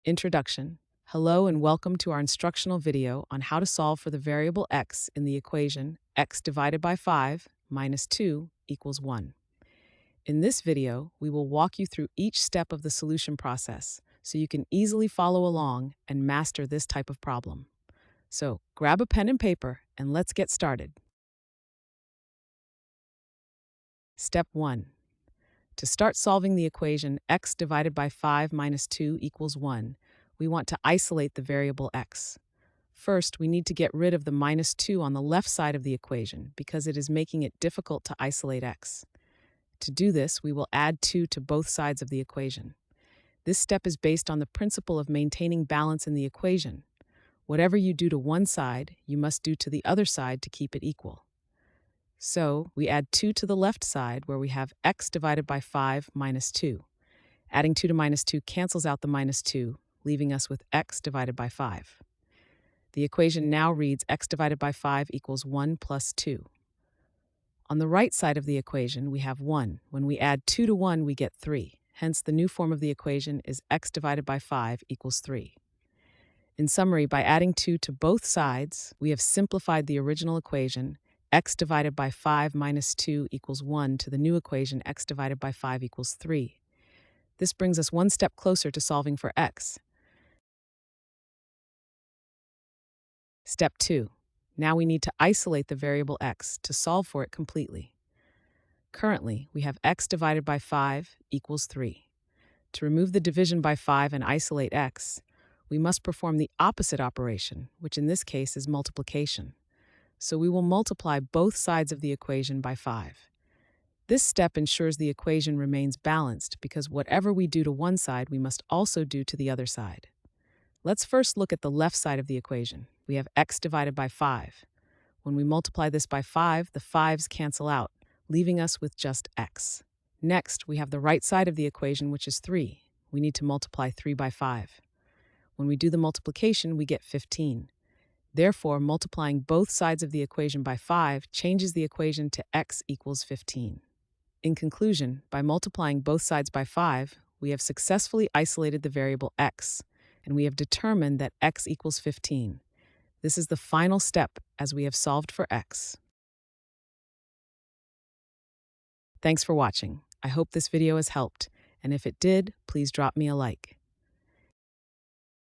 Introduction. Hello and welcome to our instructional video on how to solve for the variable x in the equation x divided by 5 minus 2 equals 1. In this video, we will walk you through each step of the solution process so you can easily follow along and master this type of problem. So grab a pen and paper and let's get started. Step 1. To start solving the equation x divided by 5 minus 2 equals 1, we want to isolate the variable x. First, we need to get rid of the minus 2 on the left side of the equation because it is making it difficult to isolate x. To do this, we will add 2 to both sides of the equation. This step is based on the principle of maintaining balance in the equation. Whatever you do to one side, you must do to the other side to keep it equal. So, we add 2 to the left side where we have x divided by 5 minus 2. Adding 2 to minus 2 cancels out the minus 2, leaving us with x divided by 5. The equation now reads x divided by 5 equals 1 plus 2. On the right side of the equation, we have 1. When we add 2 to 1, we get 3. Hence, the new form of the equation is x divided by 5 equals 3. In summary, by adding 2 to both sides, we have simplified the original equation x divided by 5 minus 2 equals 1 to the new equation x divided by 5 equals 3. This brings us one step closer to solving for x. Step 2. Now we need to isolate the variable x to solve for it completely. Currently, we have x divided by 5 equals 3. To remove the division by 5 and isolate x, we must perform the opposite operation, which in this case is multiplication. So we will multiply both sides of the equation by 5. This step ensures the equation remains balanced because whatever we do to one side, we must also do to the other side. Let's first look at the left side of the equation. We have x divided by 5. When we multiply this by 5, the 5's cancel out, leaving us with just x. Next, we have the right side of the equation, which is 3. We need to multiply 3 by 5. When we do the multiplication, we get 15. Therefore, multiplying both sides of the equation by 5 changes the equation to x equals 15. In conclusion, by multiplying both sides by 5, we have successfully isolated the variable x, and we have determined that x equals 15. This is the final step as we have solved for x. Thanks for watching. I hope this video has helped, and if it did, please drop me a like.